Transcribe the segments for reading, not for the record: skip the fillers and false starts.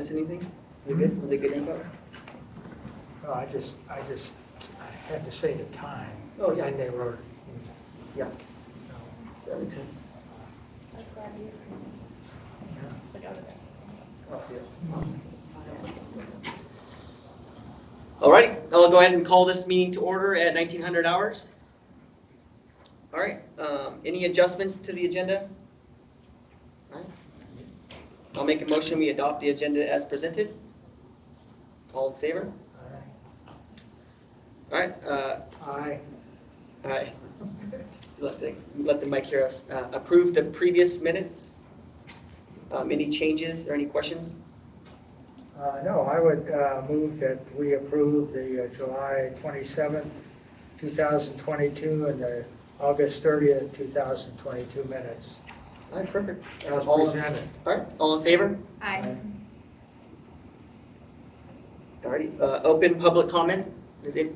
miss anything? Was it good? Was it good info? Well, I had to say the time. Oh, yeah. And they were, Yeah. That makes sense. That's glad he is. yeah. It's like over there. Oh, yeah. All right, I'll go ahead and call this meeting to order at 1900 hours. All right, any adjustments to the agenda? All right. I'll make a motion we adopt the agenda as presented. All in favor? All right. Aye. Aye. Let the mic hear us. Approve the previous minutes. Any changes or any questions? No, I would move that we approve the July 27th, 2022 and the August 30th, 2022 minutes. All right, perfect. As All presented. right, all in favor? Aye. All right, open public comment. Is it?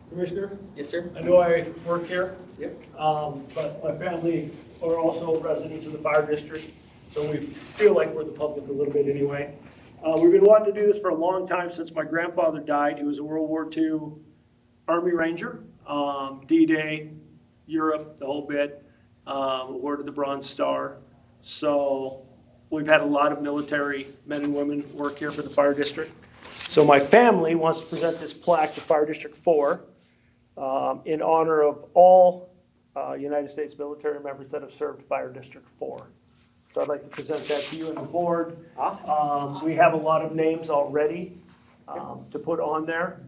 Commissioner, Yes, sir. I know I work here, Yep. but my family are also residents of the fire district, so we feel like we're the public a little bit anyway. We've been wanting to do this for a long time since my grandfather died. He was a World War II Army Ranger, D-Day, Europe, the whole bit, awarded the Bronze Star. So we've had a lot of military men and women work here for the fire district. So my family wants to present this plaque to Fire District 4 in honor of all United States military members that have served Fire District 4. So I'd like to present that to you and the board. Awesome. We have a lot of names already to put on there,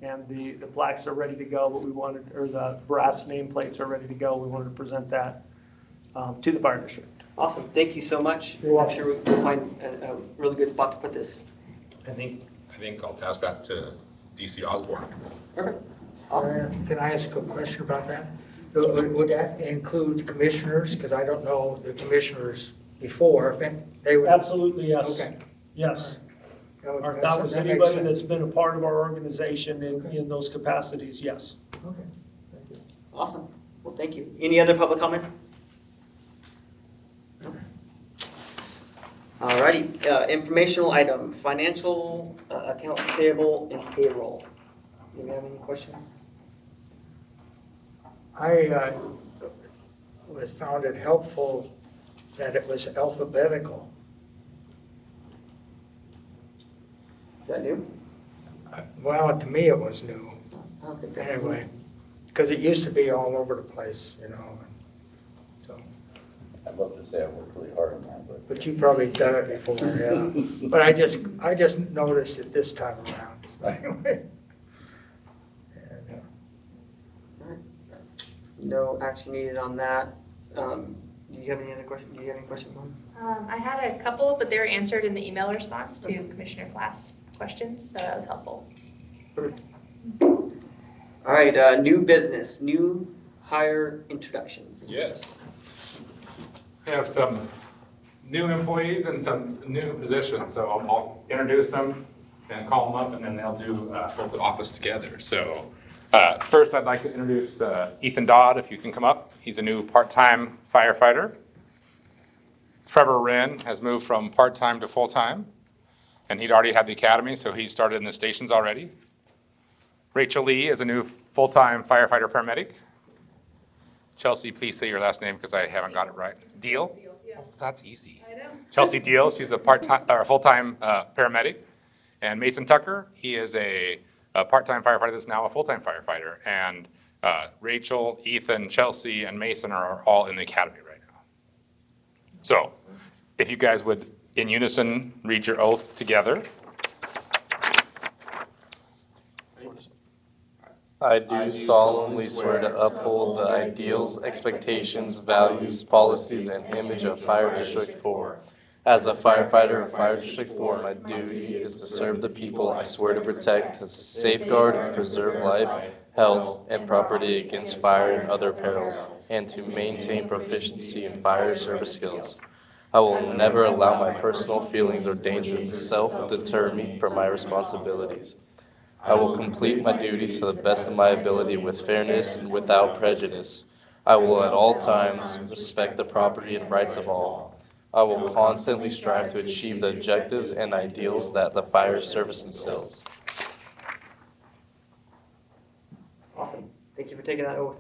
and the plaques are ready to go, but the brass nameplates are ready to go. We wanted to present that to the Fire District. Awesome. Thank you so much. You're welcome. I'm sure we'll find a really good spot to put this. I think I'll pass that to DC Osborne. Perfect. Awesome. Can I ask a question about that? Would that include commissioners? Because I don't know the commissioners before. If they would. Absolutely, yes. Okay. Yes. That That was makes anybody sense. that's been a part of our organization in those capacities, yes. Okay. Thank you. Awesome. Well, thank you. Any other public comment? No. All righty. Informational item, financial, accounts payable, and payroll. Do you have any questions? I found it helpful that it was alphabetical. Is that new? Well, to me, it was new. I don't think that's Anyway, because it used to be all over the place, you know. So, I'd love to say I worked really hard on that, but you've probably done it before, yeah. But I just noticed it this time around. So anyway. And, All right. No action needed on that. Do you have any other questions? Do you have any questions on? I had a couple, but they were answered in the email response to Commissioner Class' questions, so that was helpful. All right, new business, new hire introductions. Yes. We have some new employees and some new positions, so I'll introduce them and call them up, and then they'll do hold the office together. So first, I'd like to introduce Ethan Dodd, if you can come up. He's a new part-time firefighter. Trevor Wren has moved from part-time to full-time, and he'd already had the academy, so he started in the stations already. Rachel Lee is a new full-time firefighter paramedic. Chelsea, please say your last name because I haven't got it right. Deal? Yeah. Oh, that's easy. I know. Chelsea Deal, she's a part-time or full-time paramedic. And Mason Tucker, he is a part-time firefighter that's now a full-time firefighter. And Rachel, Ethan, Chelsea, and Mason are all in the academy right now. So if you guys would, in unison, read your oath together. I do solemnly swear to uphold the ideals, expectations, values, policies, and image of Fire District 4. As a firefighter of Fire District 4, my duty is to serve the people I swear to protect, to safeguard and preserve life, health, and property against fire and other perils, and to maintain proficiency in fire service skills. I will never allow my personal feelings or danger to self-deter me from my responsibilities. I will complete my duties to the best of my ability with fairness and without prejudice. I will at all times respect the property and rights of all. I will constantly strive to achieve the objectives and ideals that the fire service instills. Awesome. Thank you for taking that oath.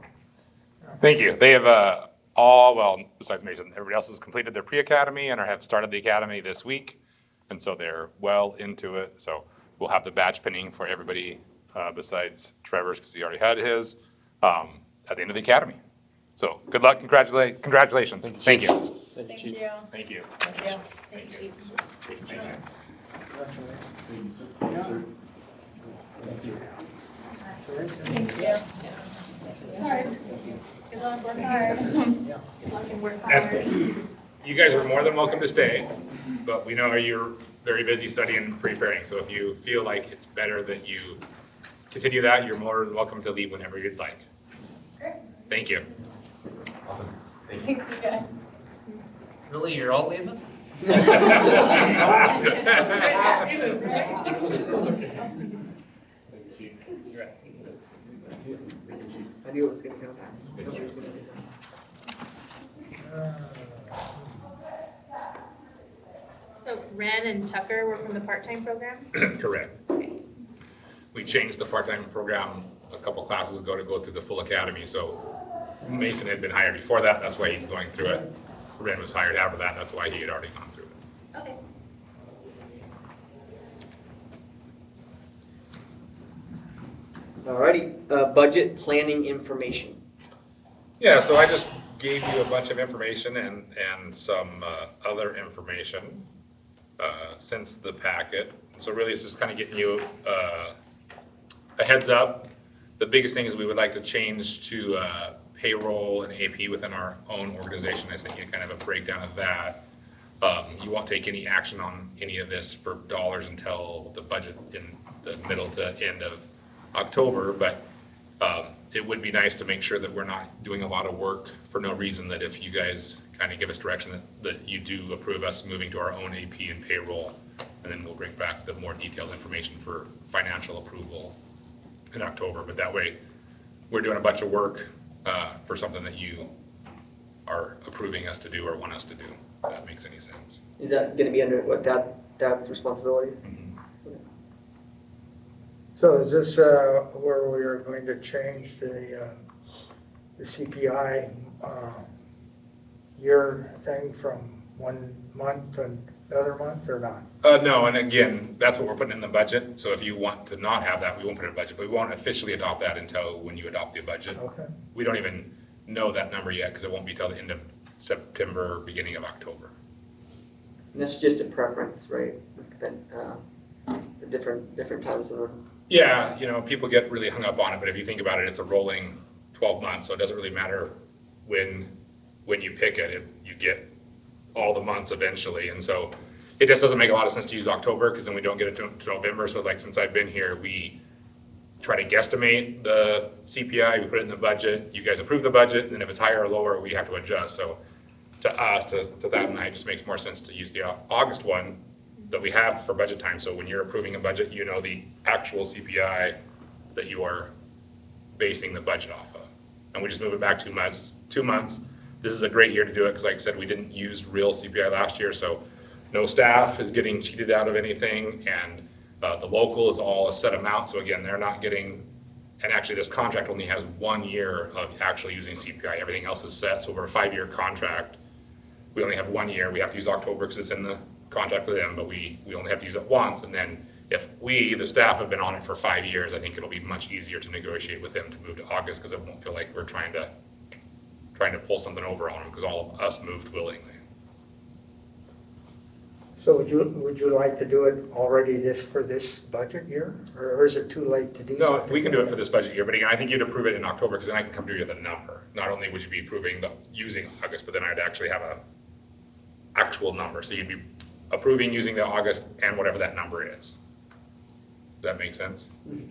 Thank you. They have all, well, besides Mason, everybody else has completed their pre-academy and have started the academy this week. And so they're well into it. So we'll have the badge pinning for everybody besides Trevor's, because he already had his, at the end of the academy. So good luck. Congratulations. Thank you. Thank you. Thank you. Thank you. Thank you. Good luck, work hard. Good luck and work hard. You guys are more than welcome to stay, but we know you're very busy studying and preparing. So if you feel like it's better that you continue that, you're more than welcome to leave whenever you'd like. Great. Thank you. Awesome. Thank you, guys. Really, you're all leaving? I knew it was going to come. Somebody was going to say something. So Ren and Tucker were from the part-time program? Correct. We changed the part-time program a couple classes ago to go through the full academy. So Mason had been hired before that. That's why he's going through it. Ren was hired after that. That's why he had already gone through it. Okay. Alrighty, budget planning information. Yeah, so I just gave you a bunch of information and some other information since the packet. So really it's just kind of getting you a heads up. The biggest thing is we would like to change to payroll and AP within our own organization. I sent you kind of a breakdown of that. You won't take any action on any of this for dollars until the budget in the middle to end of October, but it would be nice to make sure that we're not doing a lot of work for no reason, that if you guys kind of give us direction that you do approve us moving to our own AP and payroll, and then we'll bring back the more detailed information for financial approval in October. But that way, we're doing a bunch of work for something that you are approving us to do or want us to do, if that makes any sense. Is that going to be under what Dad's responsibilities? Mm-hmm. So is this where we are going to change the CPI year thing from 1 month to another month or not? No, and again, that's what we're putting in the budget. So if you want to not have that, we won't put it in the budget, but we won't officially adopt that until when you adopt the budget. Okay. We don't even know that number yet because it won't be till the end of September, beginning of October. And that's just a preference, right? The different times of the. Yeah, people get really hung up on it, but if you think about it, it's a rolling 12 months, so it doesn't really matter when you pick it. If you get all the months eventually, and so it just doesn't make a lot of sense to use October because then we don't get it to November. So like since I've been here, we try to guesstimate the CPI, we put it in the budget, you guys approve the budget, and then if it's higher or lower, we have to adjust. So to us, to that and I, it just makes more sense to use the August one that we have for budget time. So when you're approving a budget, you know the actual CPI that you are basing the budget off of. And we just move it back 2 months. This is a great year to do it because like I said, we didn't use real CPI last year. So no staff is getting cheated out of anything. And the local is all a set amount. So again, they're not getting, and actually this contract only has 1 year of actually using CPI. Everything else is set. So over a 5-year contract, we only have 1 year. We have to use October because it's in the contract with them, but we only have to use it once. And then if the staff have been on it for 5 years, I think it'll be much easier to negotiate with them to move to August because it won't feel like we're trying to pull something over on them because all of us moved willingly. So would you like to do it already for this budget year, or is it too late to do No, something? we can do it for this budget year, but again, I think you'd approve it in October because then I can come to you with a number. Not only would you be approving using August, but then I'd actually have a actual number. So you'd be approving using the August and whatever that number is. Does that make sense?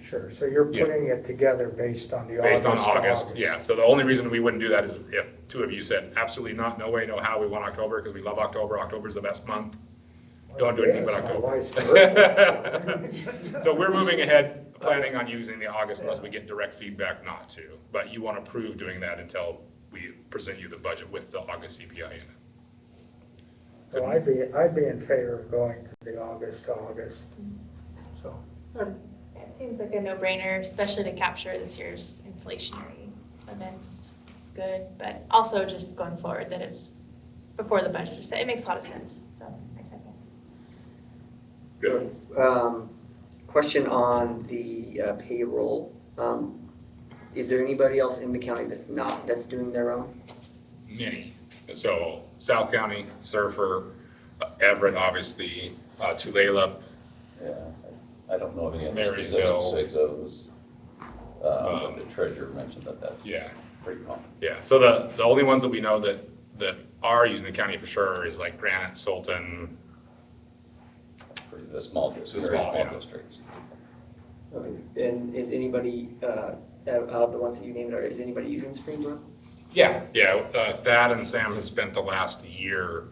Sure, so you're putting it together based on the Based on August. August, yeah. So the only reason we wouldn't do that is if 2 of you said, absolutely not, no way, no how, we want October because we love October. October's the best month. Don't do anything but Yeah, it's my October. wife's birthday. So we're moving ahead, planning on using the August unless we get direct feedback not to. But you want to approve doing that until we present you the budget with the August CPI in it. So I'd be in favor of going to the August to August. So, It seems like a no-brainer, especially to capture this year's inflationary events. It's good, but also just going forward that it's before the budget is set. It makes a lot of sense, so I second. Good. Question on the payroll. Is there anybody else in the county that's doing their own? Many. So South County, Surfer, Everett, obviously, Tulalip. Yeah, I don't know of any other Marysville. specifics of those. But the treasurer mentioned that's Yeah. pretty common. Yeah, so the only ones that we know that are using the county for sure is like Granite, Sultan. The small districts, The very small, small yeah. districts. Okay. And is anybody, out of the ones that you named, is anybody using Springbrook? Yeah. Thad and Sam has spent the last year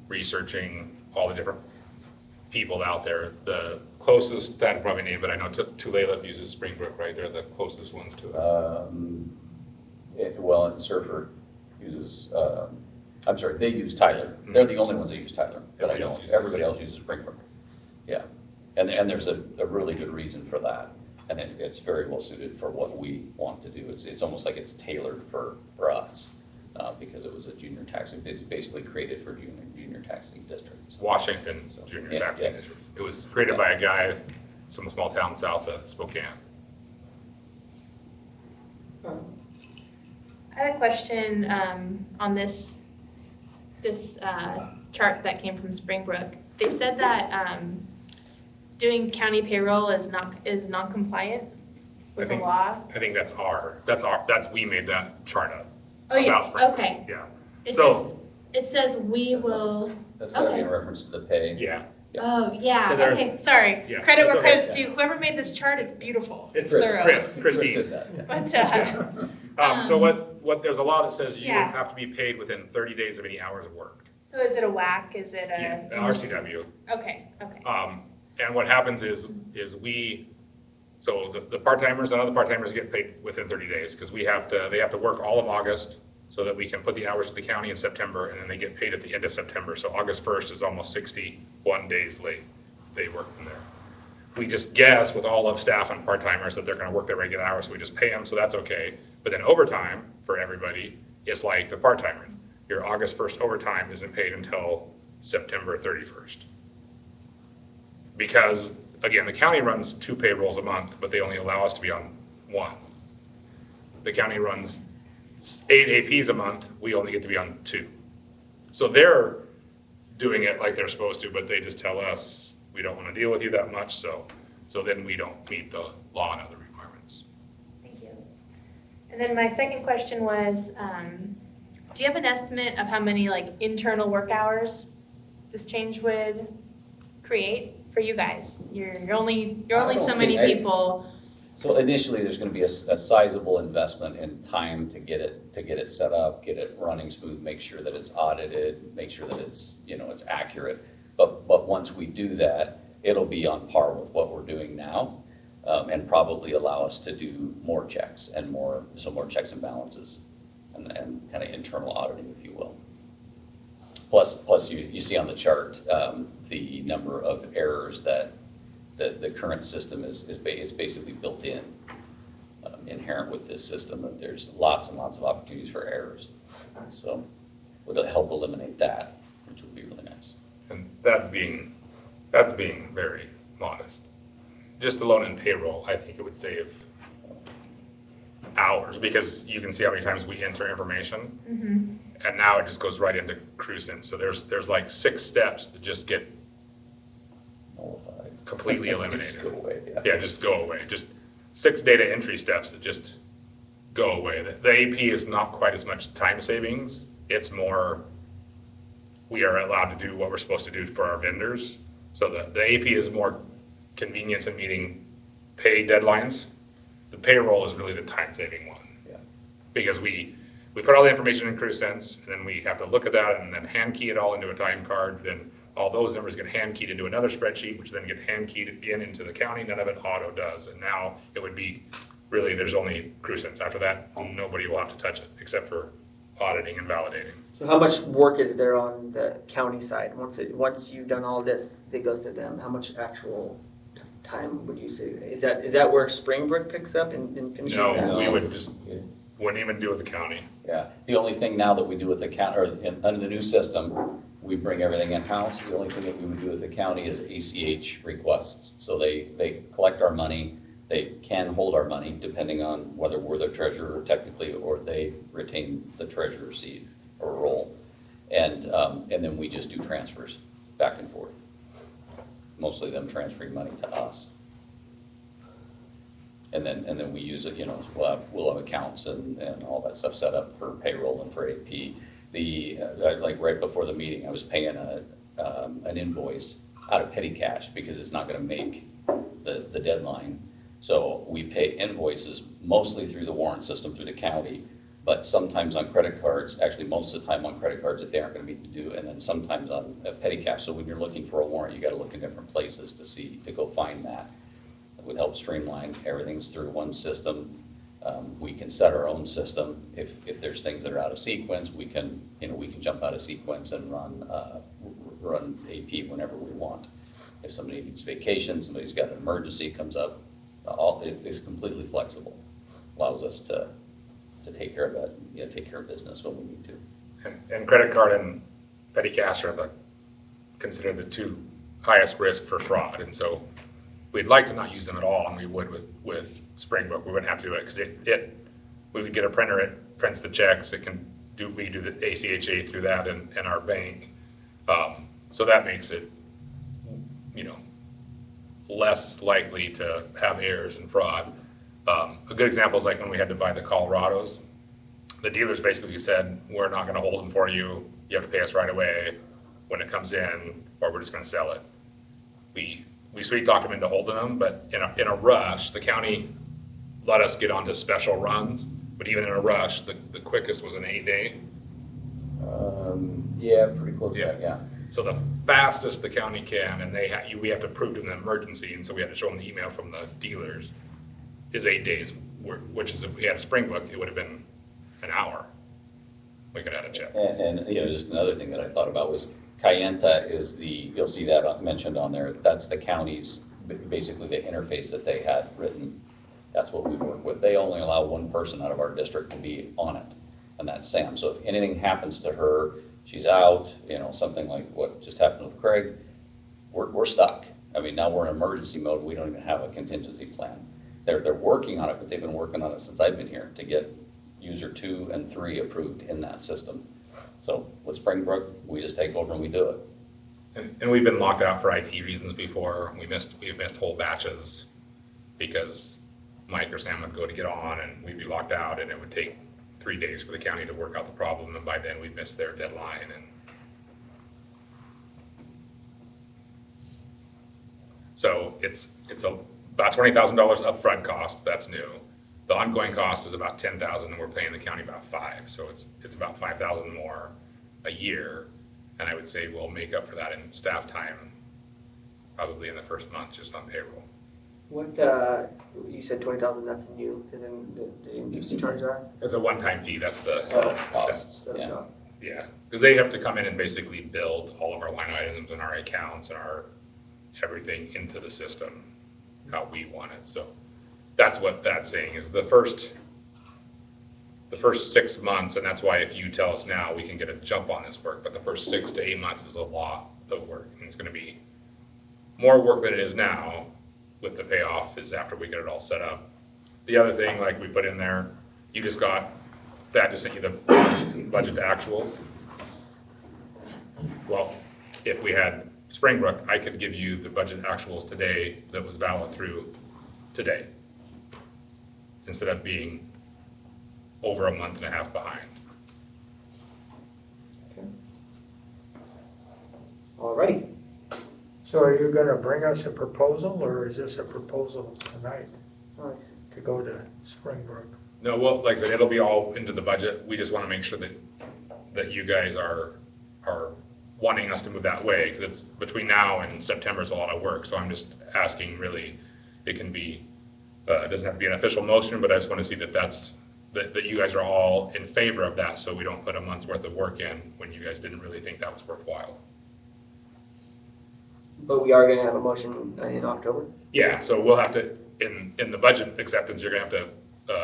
researching all the different people out there. The closest, Thad probably named, but I know Tulalip uses Springbrook, right? They're the closest ones to us. Well, and Surfer uses, I'm sorry, they use Tyler. They're the only ones that use Tyler that I Everybody know. else uses Everybody Springbrook. else uses Springbrook. Yeah, and there's a really good reason for that. And it's very well suited for what we want to do. It's almost like it's tailored for us because it was a junior taxing, it's basically created for junior taxing districts. Washington Junior Yeah, Taxing yes. District. It was created by a guy, some small town south of Spokane. I had a question on this chart that came from Springbrook. They said that doing county payroll is non-compliant with the law. I think we made that chart up. Oh, yeah, about Springbrook. okay. Yeah. It says we will. That's gotta be in Okay. reference to the pay. Yeah. Oh, yeah, So there's- okay, sorry. Yeah, Credit that's where okay. credit's due. Whoever made this chart, it's beautiful. It's thorough. Christine. Chris did that, yeah. But, So what, there's a law that says you Yeah. have to be paid within 30 days of any hours of work. so is it a whack? Is it Yeah, a? RCW. Okay. And what happens is so the part-timers and other part-timers get paid within 30 days because they have to work all of August so that we can put the hours to the county in September, and then they get paid at the end of September. So August 1st is almost 61 days late. They work from there. We just guess with all of staff and part-timers that they're gonna work their regular hours, so we just pay them, so that's okay. But then overtime for everybody is like the part-timer. Your August 1st overtime isn't paid until September 31st. Because, again, the county runs 2 payrolls a month, but they only allow us to be on 1. The county runs 8 APs a month, we only get to be on 2. So they're doing it like they're supposed to, but they just tell us, we don't want to deal with you that much, so then we don't meet the law and other requirements. Thank you. And then my second question was, do you have an estimate of how many like internal work hours this change would create for you guys? You're only don't so many think people. So initially, there's gonna be a sizable investment in time to get it set up, get it running smooth, make sure that it's audited, make sure that it's accurate. But once we do that, it'll be on par with what we're doing now, and probably allow us to do more checks and more checks and balances, and kind of internal auditing, if you will. Plus you see on the chart, the number of errors that the current system is basically built in, inherent with this system, that there's lots and lots of opportunities for errors. So it'll help eliminate that, which would be really nice. And that's being very modest. Just alone in payroll, I think it would save hours, because you can see how many times we enter information, and now it just goes right into CruCent. So there's like 6 steps that just get Nullified. completely eliminated. Just go away, yeah. Yeah, just go away. Just 6 data entry steps that just go away. The AP is not quite as much time savings. It's more, we are allowed to do what we're supposed to do for our vendors. So the AP is more convenience in meeting pay deadlines. The payroll is really the time-saving one. Yeah. Because we put all the information in CruCent, and then we have to look at that and then hand key it all into a time card. Then all those numbers get hand keyed into another spreadsheet, which then get hand keyed again into the county. None of it auto does. And now it would be, really, there's only CruCent. After that, nobody will have to touch it except for auditing and validating. So how much work is there on the county side? Once you've done all this, it goes to them. How much actual time would you say? Is that where Springbrook picks up and finishes that? No, we No. would just, wouldn't even do it with the county. Yeah, the only thing now that we do with the county, or under the new system, we bring everything in-house. The only thing that we would do with the county is ACH requests. So they collect our money, they can hold our money depending on whether we're the treasurer technically, or they retain the treasurer's seat or role. And then we just do transfers back and forth. Mostly them transferring money to us. And then we use it, you know, we'll have accounts and all that stuff set up for payroll and for AP. Like right before the meeting, I was paying an invoice out of petty cash because it's not gonna make the deadline. So we pay invoices mostly through the warrant system through the county, but sometimes on credit cards, actually most of the time on credit cards that they aren't gonna be due, and then sometimes on petty cash. So when you're looking for a warrant, you gotta look in different places to go find that. It would help streamline. Everything's through one system. We can set our own system. If there's things that are out of sequence, we can jump out of sequence and run AP whenever we want. If somebody needs vacation, somebody's got an emergency comes up, it's completely flexible. Allows us to take care of that, take care of business when we need to. And credit card and petty cash are considered the two highest risk for fraud. And so we'd like to not use them at all, and we would with Springbrook. We wouldn't have to do it because we would get a printer, it prints the checks, we do the ACHA through that and our bank. So that makes it, less likely to have errors and fraud. A good example is like when we had to buy the Colorados. The dealers basically said, we're not gonna hold them for you. You have to pay us right away when it comes in, or we're just gonna sell it. We sweet talked them into holding them, but in a rush, the county let us get onto special runs, but even in a rush, the quickest was an 8-day. Yeah, pretty close to that, yeah. So the fastest the county can, and we have to prove to them an emergency, and so we had to show them the email from the dealers, is 8 days, which is if we had a Springbrook, it would have been an hour. We could add a check. And just another thing that I thought about was Kayenta is you'll see that mentioned on there, that's the county's, basically the interface that they had written. That's what we work with. They only allow one person out of our district to be on it, and that's Sam. So if anything happens to her, she's out, something like what just happened with Craig, we're stuck. I mean, now we're in emergency mode. We don't even have a contingency plan. They're working on it, but they've been working on it since I've been here to get user 2 and 3 approved in that system. So with Springbrook, we just take over and we do it. And we've been locked out for IT reasons before. We've missed whole batches because Mike or Sam would go to get on and we'd be locked out, and it would take 3 days for the county to work out the problem, and by then we'd missed their deadline. And so it's about $20,000 upfront cost. That's new. The ongoing cost is about $10,000, and we're paying the county about $5,000. So it's about $5,000 more a year, and I would say we'll make up for that in staff time, probably in the first month, just on payroll. What you said 20,000? That's new, as in the used to charge that. It's a one-time fee. That's the Costs, So, yeah. Yeah, because they have to come in and basically build all of our line items and our accounts and our everything into the system how we want it. So that's what that's saying is the first 6 months, and that's why if you tell us now, we can get a jump on this work, but the first 6 to 8 months is a lot of work, and it's going to be more work than it is now. With the payoff is after we get it all set up. The other thing, like we put in there, you just got that just sent you the budget to actuals. Well, if we had Springbrook, I could give you the budget actuals today that was valid through today, instead of being over a month and a half behind. Okay. Alrighty. So are you going to bring us a proposal, or is this a proposal tonight Nice. to go to Springbrook? No, well, like I said, it'll be all into the budget. We just want to make sure that you guys are wanting us to move that way, because it's between now and September is a lot of work. So I'm just asking, really, it can be, it doesn't have to be an official motion, but I just want to see that that's that you guys are all in favor of that, so we don't put a month's worth of work in when you guys didn't really think that was worthwhile. But we are gonna have a motion in October. Yeah, so we'll have to, in the budget acceptance, you're gonna have to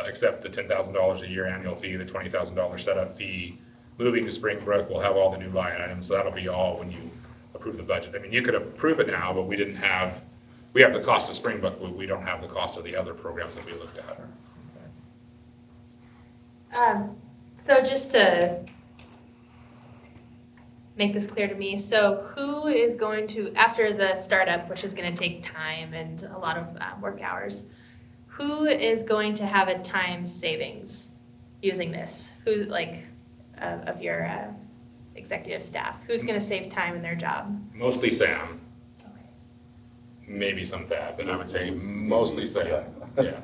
accept the $10,000 a year annual fee, the $20,000 setup fee. Moving to Springbrook, we'll have all the new line items, so that'll be all when you approve the budget. I mean, you could approve it now, but we have the cost of Springbrook, but we don't have the cost of the other programs that we looked at. So just to make this clear to me, so who is going to, after the startup, which is going to take time and a lot of work hours, who is going to have a time savings using this? Who, like, of your executive staff? Who's going to save time in their job? Mostly Sam, Okay. maybe some Thad, but I would say mostly Sam, yeah.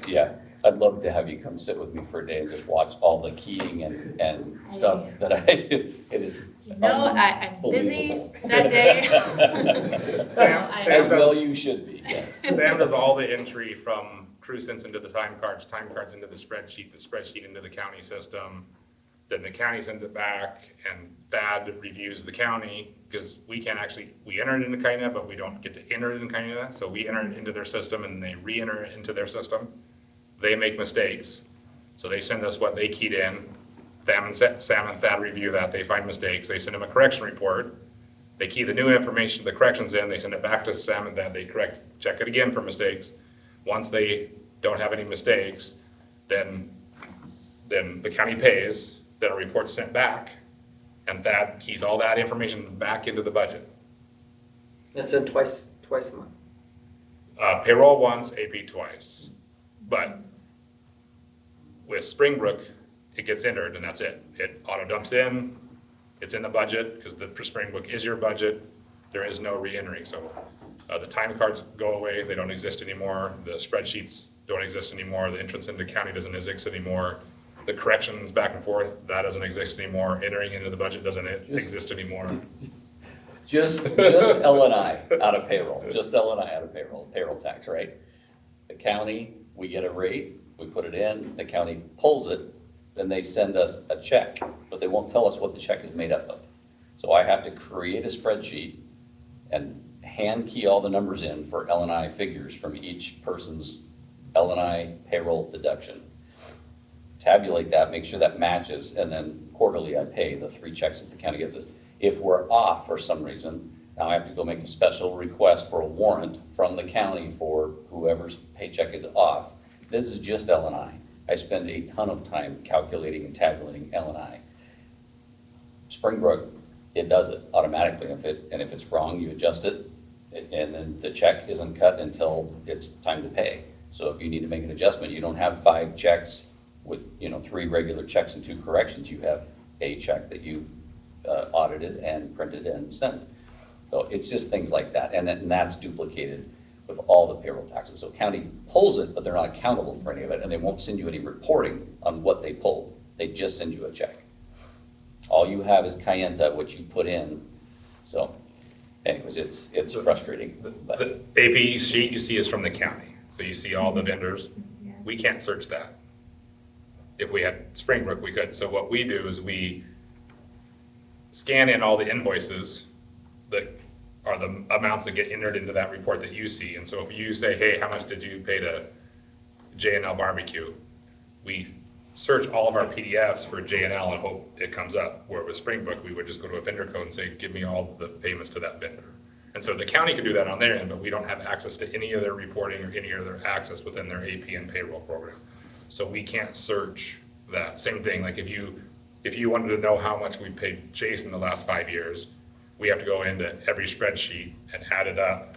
Yeah, I'd love to have you come sit with me for a day and just watch all the keying and stuff that I do. It is No, I'm busy unbelievable. that day. Sam As well you should be, yes. Sam does all the entry from TrueSense into the time cards into the spreadsheet into the county system. Then the county sends it back, and Thad reviews the county, because we enter it into Kainet, but we don't get to enter it in Kainet. So we enter it into their system, and they re-enter it into their system. They make mistakes, so they send us what they keyed in. Sam and Thad review that. They find mistakes. They send them a correction report. They key the new information, the corrections in. They send it back to Sam and Thad. They check it again for mistakes. Once they don't have any mistakes, then the county pays. Then a report's sent back, and Thad keys all that information back into the budget. That's done twice a month. Payroll once, AP twice. But with Springbrook, it gets entered and that's it. It auto dumps in, it's in the budget, because the Springbrook is your budget. There is no re-entering. So the time cards go away, they don't exist anymore. The spreadsheets don't exist anymore. The entrance into county doesn't exist anymore. The corrections back and forth, that doesn't exist anymore. Entering into the budget doesn't exist anymore. Just L&I out of payroll, just L&I out of payroll tax, right? The county, we get a rate, we put it in, the county pulls it, then they send us a check, but they won't tell us what the check is made up of. So I have to create a spreadsheet and hand key all the numbers in for L&I figures from each person's L&I payroll deduction. Tabulate that, make sure that matches, and then quarterly I pay the 3 checks that the county gives us. If we're off for some reason, now I have to go make a special request for a warrant from the county for whoever's paycheck is off. This is just L&I. I spend a ton of time calculating and tabulating L&I. Springbrook, it does it automatically. If it's wrong, you adjust it, and then the check isn't cut until it's time to pay. So if you need to make an adjustment, you don't have 5 checks with 3 regular checks and 2 corrections. You have a check that you audited and printed and sent. So it's just things like that, and that's duplicated with all the payroll taxes. So county pulls it, but they're not accountable for any of it, and they won't send you any reporting on what they pulled. They just send you a check. All you have is Kayenta, what you put in. So anyways, it's frustrating. But The AP sheet you see is from the county. So you see all the vendors. Yeah. We can't search that. If we had Springbrook, we could. So what we do is we scan in all the invoices that are the amounts that get entered into that report that you see. And so if you say, hey, how much did you pay to J&L Barbecue? We search all of our PDFs for J&L and hope it comes up. Where with Springbrook, we would just go to a vendor code and say, give me all the payments to that vendor. And so the county could do that on their end, but we don't have access to any of their reporting or any of their access within their AP and payroll program. So we can't search that. Same thing, like if you wanted to know how much we paid Jason the last 5 years, we have to go into every spreadsheet and add it up.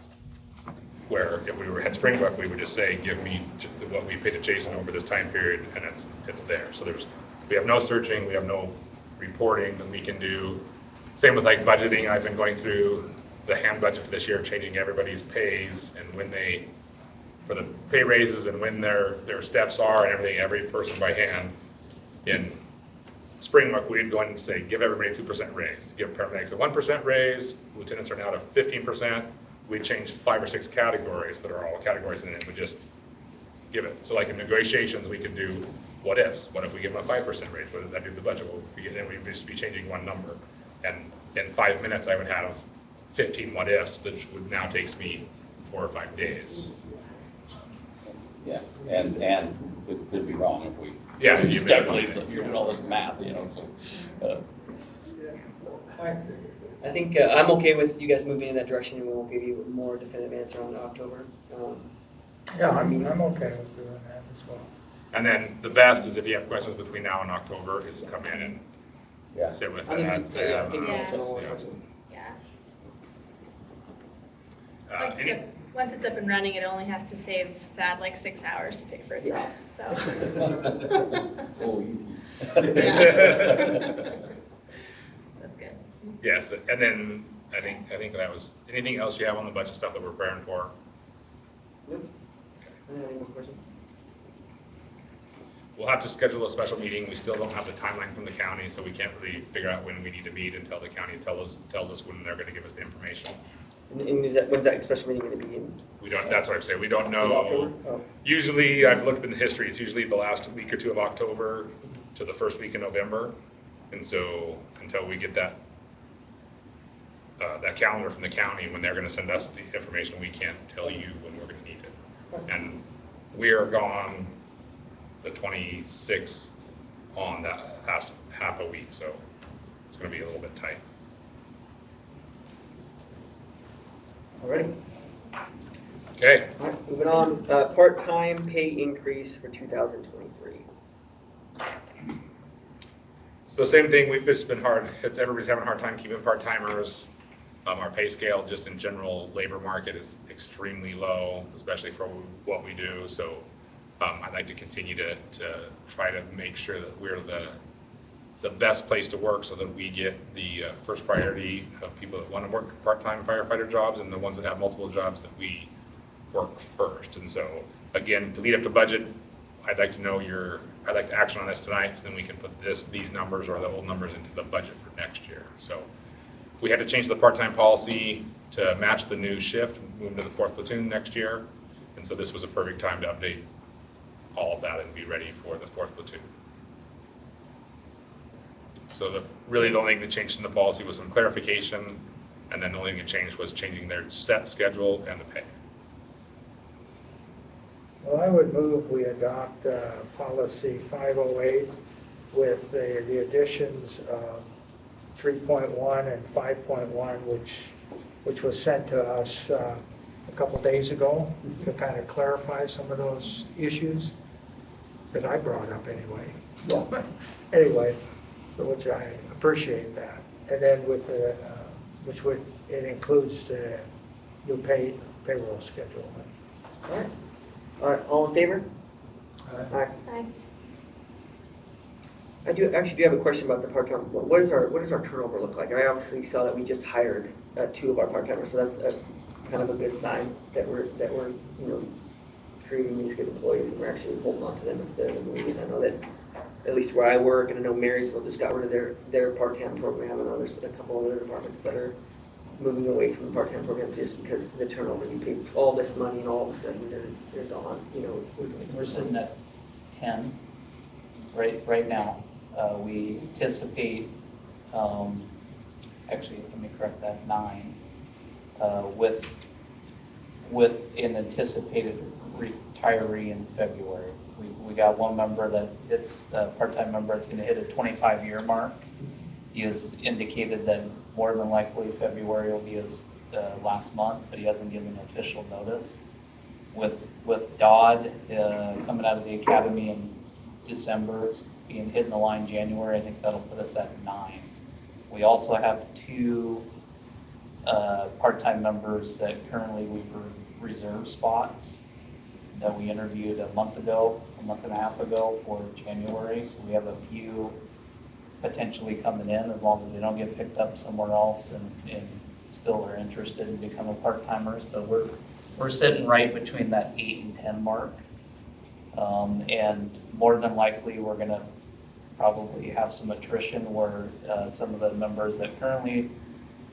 Where if we were at Springbrook, we would just say, give me what we paid to Jason over this time period, and it's there. So we have no searching, we have no reporting that we can do. Same with like budgeting. I've been going through the hand budget for this year, changing everybody's pays and when for the pay raises and when their steps are and everything, every person by hand. In Springbrook, we'd go in and say, give everybody a 2% raise. Give paramedics a 1% raise. Lieutenants are now to 15%. We change 5 or 6 categories that are all categories, and then we just give it. So like in negotiations, we could do what ifs. What if we give them a 5% raise? What does that do to the budget? Well, then we'd just be changing one number. And in 5 minutes, I would have 15 what ifs, which would now takes me 4 or 5 days. Yeah, and we could be wrong if we. Yeah, you It's may be definitely, wrong. so you're doing all this math, you know, so. I think I'm okay with you guys moving in that direction, and we'll give you a more definitive answer on October. Yeah, I'm okay with doing that as well. And then the best is if you have questions between now and October, is come in and Yeah. sit with I think, that. Say, yeah, I think Yeah. that's gonna work. Yeah. uh, any- Once it's up and running, it only has to save that like 6 hours to pay for itself, so. Oh, you. That's good. Yes, and then I think that was, anything else you have on the budget stuff that we're preparing for? Any more questions? We'll have to schedule a special meeting. We still don't have the timeline from the county, so we can't really figure out when we need to meet until the county tells us when they're gonna give us the information. And when's that special meeting gonna be in? We don't, that's what I'm saying, we don't In know. October? Oh. Usually, I've looked in the history, it's usually the last week or two of October to the first week in November. And so, until we get that calendar from the county, when they're gonna send us the information, we can't tell you when we're gonna need it. And we are gone the 26th on that half a week, so it's gonna be a little bit tight. All right. Okay, All right, moving on, part-time pay increase for 2023. so same thing, we've just been hard, everybody's having a hard time keeping part-timers. Our pay scale, just in general, labor market is extremely low, especially for what we do. So I'd like to continue to try to make sure that we're the best place to work, so that we get the first priority of people that want to work part-time firefighter jobs, and the ones that have multiple jobs, that we work first. And so, again, to lead up to budget, I'd like to action on this tonight, so then we can put these numbers or the old numbers into the budget for next year. So we had to change the part-time policy to match the new shift, move to the 4th platoon next year. And so this was a perfect time to update all of that and be ready for the 4th platoon. So really the only thing that changed in the policy was some clarification, and then the only thing that changed was changing their set schedule and the pay. Well, I would move we adopt policy 508 with the additions of 3.1 and 5.1, which was sent to us a couple days ago to kind of clarify some of those issues that I brought up anyway. Anyway, so which I appreciate that. And then with the, it includes the new payroll schedule. All right. All right, all in favor? Aye. Aye. I actually do have a question about the part-time. What does our turnover look like? I obviously saw that we just hired 2 of our part-timers, so that's kind of a good sign that we're creating these good employees, and we're actually holding on to them instead of them leaving. I know that at least where I work, and I know Marysville just got rid of their part-time program. I know there's a couple of other departments that are moving away from the part-time program just because of the turnover. You pay all this money, and all of a sudden they're gone. We're sitting at 10 right now. We anticipate, actually, let me correct that, 9, with an anticipated retiree in February. We got one member that it's a part-time member that's going to hit a 25-year mark. He has indicated that more than likely February will be his last month, but he hasn't given official notice. With Dodd coming out of the academy in December, being hit in the line January, I think that'll put us at 9. We also have 2 part-time members that currently we've reserved spots that we interviewed a month and a half ago for January. So we have a few potentially coming in, as long as they don't get picked up somewhere else and still are interested in becoming part-timers. But we're sitting right between that 8 and 10 mark. And more than likely, we're going to probably have some attrition where some of the members that currently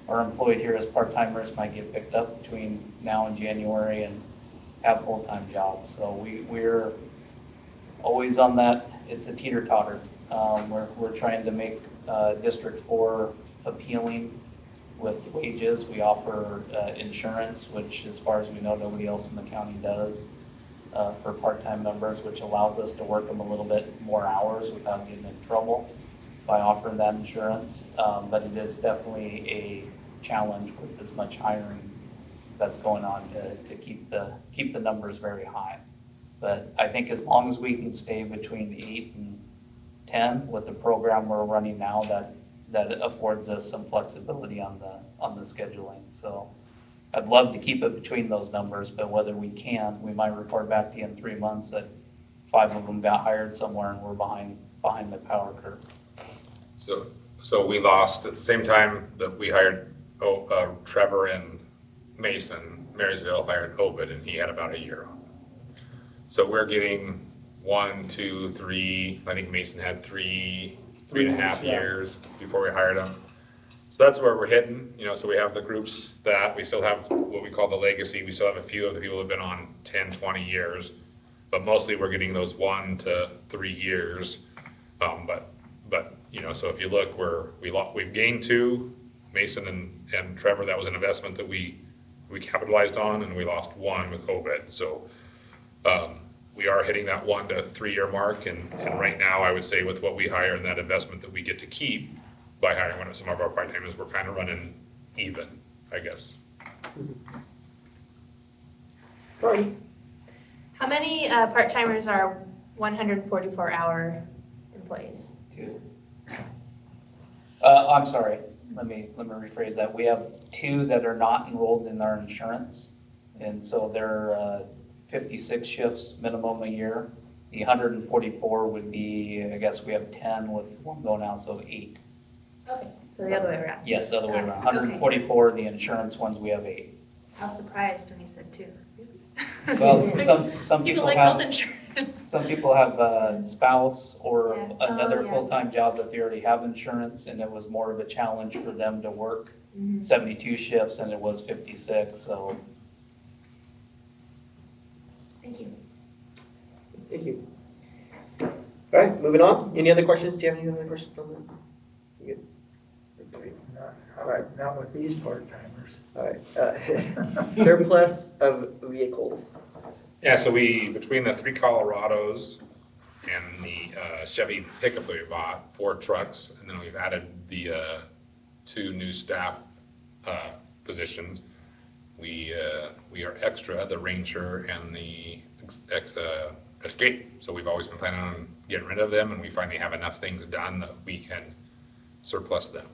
are employed here as part-timers might get picked up between now and January, and have full-time jobs. So we're always on that, it's a teeter-totter. We're trying to make District 4 appealing with wages. We offer insurance, which as far as we know, nobody else in the county does, for part-time members, which allows us to work them a little bit more hours without getting in trouble by offering that insurance. But it is definitely a challenge with as much hiring that's going on to keep the numbers very high. But I think as long as we can stay between 8 and 10 with the program we're running now, that affords us some flexibility on the scheduling. So I'd love to keep it between those numbers, but whether we can, we might report back to you in 3 months that 5 of them got hired somewhere and we're behind the power curve. So we lost at the same time that we hired Trevor and Mason, Marysville hired Obed, and he had about a year on. So we're getting 1, 2, 3. I think Mason had 3.5 years before we hired him. So that's where we're hitting. So we have the groups that we still have what we call the legacy. We still have a few of the people who have been on 10, 20 years, but mostly we're getting those 1 to 3 years. But so if you look, we've gained 2, Mason and Trevor. That was an investment that we capitalized on, and we lost 1 with Obed. So we are hitting that 1 to 3 year mark, and right now I would say with what we hire and that investment that we get to keep by hiring one of some of our part-timers, we're kind of running even, I guess. Right. How many part-timers are 144-hour employees? 2. I'm sorry. Let me rephrase that. We have 2 that are not enrolled in our insurance, and so they're 56 shifts minimum a year. The 144 would be, I guess we have 10 with 1 going out, so 8. Okay, so the other way around. Yes, the other way around. Okay. 144, the insurance ones, we have 8. I was surprised when you said 2. Well, some People people like health have, insurance. some people have a spouse or Yeah. another Oh, yeah. full-time job that they already have insurance, and it was more of a challenge for them to work Mhm. 72 shifts, and it was 56, so. Thank you. Thank you. All right, moving on. Any other questions? Do you have any other questions on that? You good? Not with these part-timers. All right. Surplus of vehicles. Yeah, so between the 3 Colorados and the Chevy pickup that we bought, 4 trucks, and then we've added the 2 new staff positions. We are extra, the Ranger and the Escape. So we've always been planning on getting rid of them, and we finally have enough things done that we can surplus them.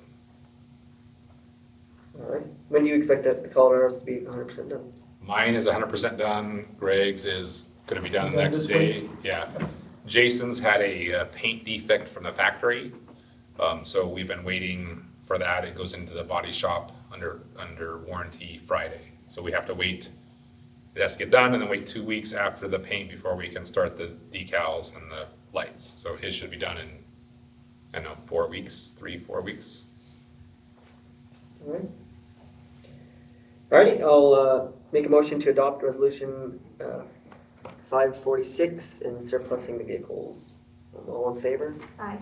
All right. When do you expect the Colorados to be 100% done? Mine is 100% done. Greg's is going to be done the next This day. week? Yeah. Jason's had a paint defect from the factory, so we've been waiting for that. It goes into the body shop under warranty Friday. So we have to wait. It has to get done and then wait 2 weeks after the paint before we can start the decals and the lights. So his should be done in, I don't know, 4 weeks, 3-4 weeks. All right. All right, I'll make a motion to adopt resolution 546 and surplusing the vehicles. All in favor? Aye.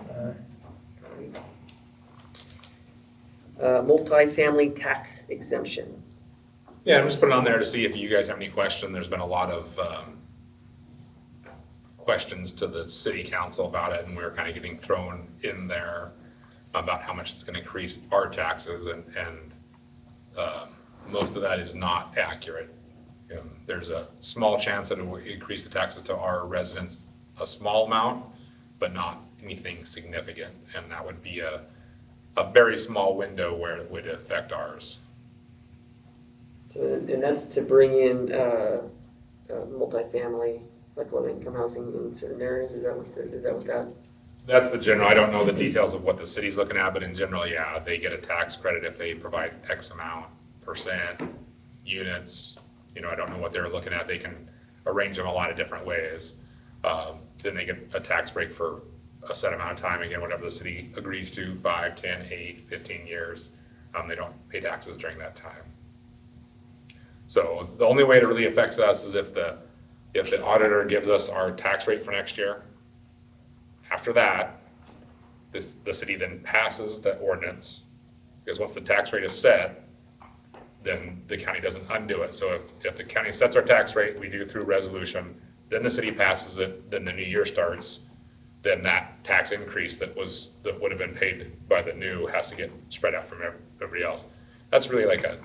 Multi-family tax exemption. Yeah, I'm just putting it on there to see if you guys have any question. There's been a lot of questions to the city council about it, and we were kind of getting thrown in there about how much it's going to increase our taxes, and most of that is not accurate. There's a small chance that it will increase the taxes to our residents a small amount, but not anything significant, and that would be a very small window where it would affect ours. So, and that's to bring in multifamily, like low-income housing in certain areas. Is that what that? That's the general. I don't know the details of what the city's looking at, but in general, yeah, they get a tax credit if they provide X amount percent units. I don't know what they're looking at. They can arrange them a lot of different ways. Then they get a tax break for a set amount of time. Again, whatever the city agrees to, 5, 10, 8, 15 years. They don't pay taxes during that time. So the only way it really affects us is if the auditor gives us our tax rate for next year. After that, the city then passes the ordinance, because once the tax rate is set, then the county doesn't undo it. So if the county sets our tax rate, we do through resolution, then the city passes it, then the new year starts, then that tax increase that would have been paid by the new has to get spread out from everybody else. That's really like a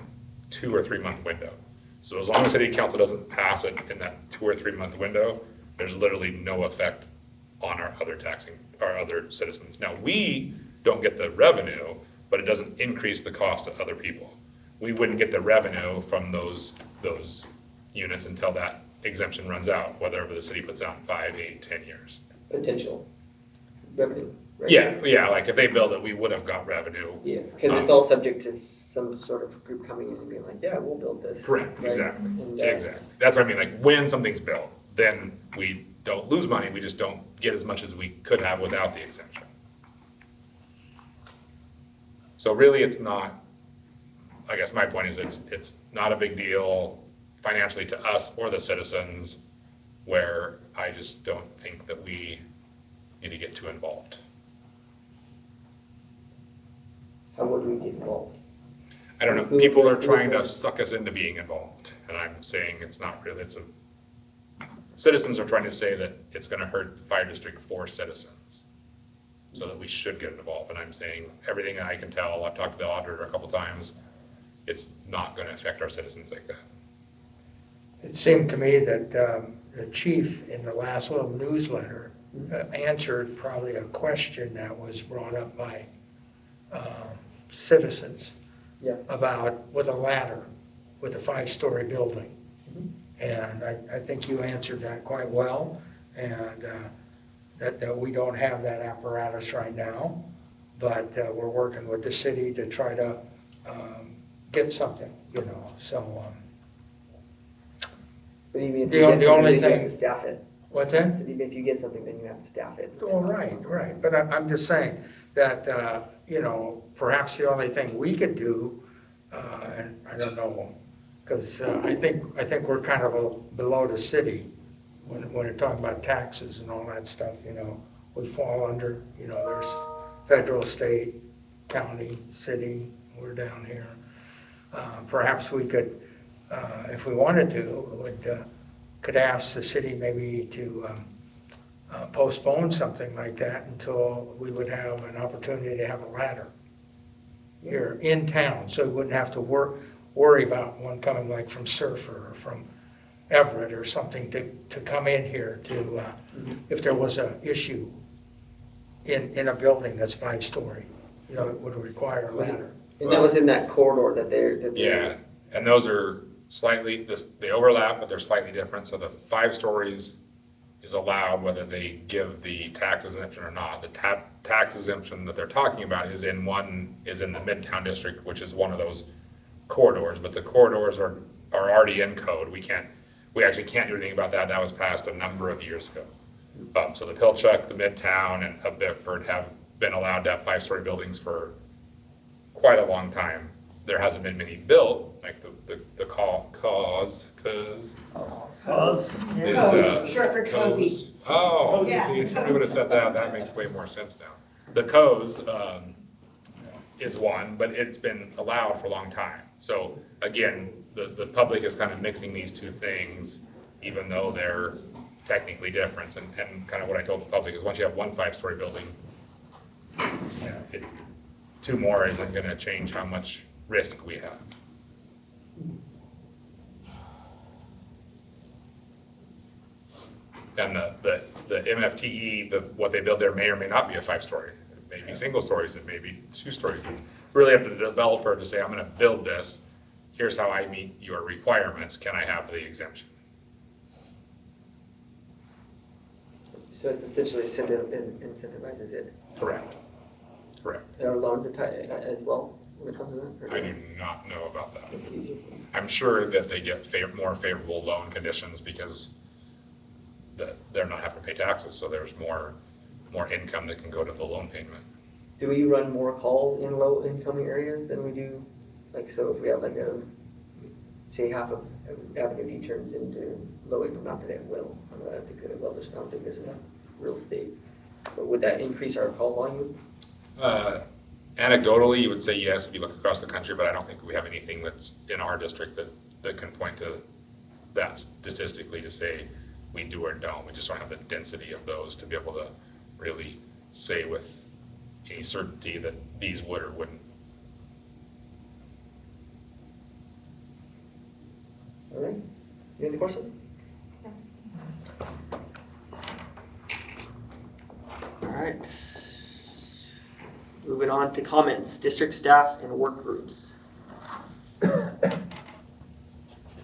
2 or 3 month window. So as long as city council doesn't pass it in that 2 or 3 month window, there's literally no effect on our other citizens. Now, we don't get the revenue, but it doesn't increase the cost to other people. We wouldn't get the revenue from those units until that exemption runs out, whether the city puts out in 5, 8, 10 years. Potential revenue, right? Yeah, like if they build it, we would have got revenue. Yeah, because it's all subject to some sort of group coming in and being like, yeah, we'll build this. Correct, right? exactly, And, exactly. That's what I mean, like when something's built, then we don't lose money, we just don't get as much as we could have without the exemption. So really, it's not, I guess my point is it's not a big deal financially to us or the citizens, where I just don't think that we need to get too involved. How would we get involved? I don't know, people are trying to suck us into being involved, and I'm saying it's not really, citizens are trying to say that it's gonna hurt Fire District 4 citizens, so that we should get involved, and I'm saying, everything I can tell, I've talked to the auditor a couple times, it's not gonna affect our citizens like that. It seemed to me that the chief in the last little newsletter answered probably a question that was brought up by citizens Yeah. about with a ladder, with a 5-story building. And I think you answered that quite well, and that we don't have that apparatus right now, but we're working with the city to try to get something, so. But even if The you get only something, then you thing- have to staff it. What's that? So even if you get something, then you have to staff it. Oh, right, but I'm just saying that, perhaps the only thing we could do, and I don't know, because I think we're kind of below the city when you're talking about taxes and all that stuff, we fall under, there's federal, state, county, city, we're down here. Perhaps we could, if we wanted to, could ask the city maybe to postpone something like that until we would have an opportunity to have a ladder here in town, so we wouldn't have to worry about one coming like from Surfer or from Everett or something to come in here to, if there was an issue in a building that's 5-story, it would require a ladder. And that was in that corridor that they're. Yeah, and those are slightly, they overlap, but they're slightly different. So the 5 stories is allowed whether they give the tax exemption or not. The tax exemption that they're talking about is in the Midtown District, which is one of those corridors, but the corridors are already in code. We actually can't do anything about that. That was passed a number of years ago. So the Pilchuck, the Midtown, and Up Bickford have been allowed to have 5-story buildings for quite a long time. There hasn't been many built, like the cause. Short for cozy. Oh, Yeah. see, if somebody would have said that, that makes way more sense now. The co's is one, but it's been allowed for a long time. So again, the public is kind of mixing these two things, even though they're technically different. And kind of what I told the public is once you have one 5-story building, 2 more isn't going to change how much risk we have. And the MFTE, what they build there may or may not be a 5-story. It may be single stories, it may be 2 stories. It's really up to the developer to say, I'm going to build this. Here's how I meet your requirements. Can I have the exemption? So it's essentially incentivizes it. Correct. There are loans as well when it comes to that? I do not know about that. Make it easier. I'm sure that they get more favorable loan conditions because they're not having to pay taxes, so there's more income that can go to the loan payment. Do we run more calls in low incoming areas than we do, like, so if we have like a say half of Avenue D turns into low income, not that it will. I don't think that it will, just don't think there's enough real estate. But would that increase our call volume? Anecdotally, you would say yes if you look across the country, but I don't think we have anything that's in our district that can point to that statistically to say we do or don't. We just don't have the density of those to be able to really say with any certainty that these would or wouldn't. All right. Any other questions? All right. Moving on to comments, district staff and work groups. Raider,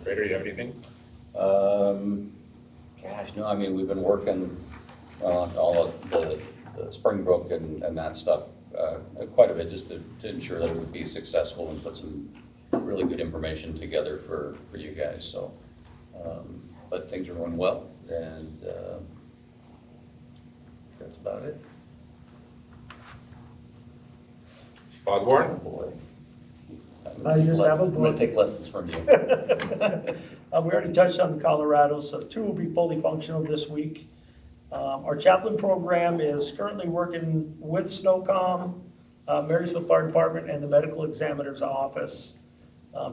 you have anything? Gosh, no, I mean, we've been working on all of the Springbrook and that stuff quite a bit just to ensure that it would be successful and put some really good information together for you guys. So, but things are going well, and that's about it. Osborne? Boy. I just have a I'm going book. to take lessons from you. We already touched on the Colorado, so 2 will be fully functional this week. Our chaplain program is currently working with SNOCOM, Marysville Fire Department, and the Medical Examiner's Office,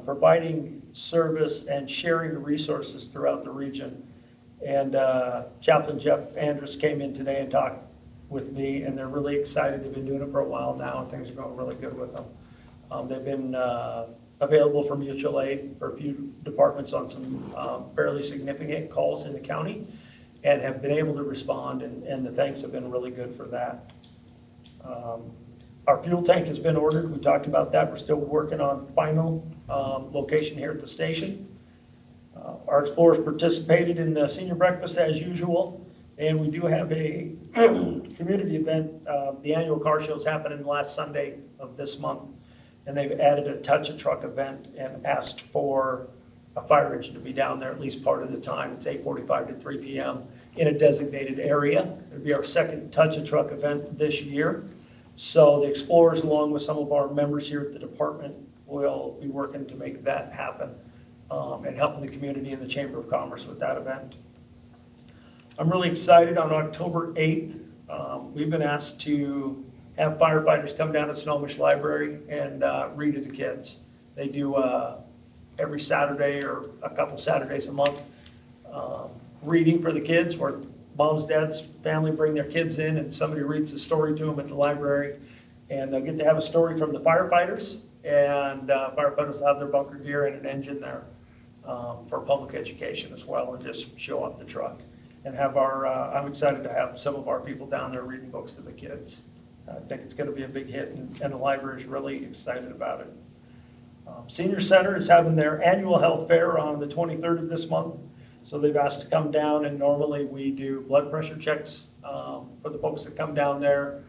providing service and sharing resources throughout the region. And Chaplain Jeff Andrus came in today and talked with me, and they're really excited. They've been doing it for a while now, and things are going really good with them. They've been available for mutual aid for a few departments on some fairly significant calls in the county, and have been able to respond, and the thanks have been really good for that. Our fuel tank has been ordered. We talked about that. We're still working on final location here at the station. Our explorers participated in the senior breakfast as usual, and we do have a community event. The annual car show is happening last Sunday of this month, and they've added a touch-a-truck event and asked for a fire engine to be down there at least part of the time. It's 8:45 to 3 p.m. in a designated area. It'll be our second touch-a-truck event this year. So the explorers, along with some of our members here at the department, will be working to make that happen and helping the community and the Chamber of Commerce with that event. I'm really excited. On October 8th, we've been asked to have firefighters come down to Snohomish Library and read to the kids. They do every Saturday or a couple Saturdays a month reading for the kids, where moms, dads, family bring their kids in and somebody reads the story to them at the library, and they'll get to have a story from the firefighters, and firefighters will have their bunker gear and an engine there for public education as well, and just show off the truck. And have our, I'm excited to have some of our people down there reading books to the kids. I think it's going to be a big hit, and the library is really excited about it. Senior Center is having their annual health fair on the 23rd of this month. So they've asked to come down, and normally we do blood pressure checks for the folks that come down there,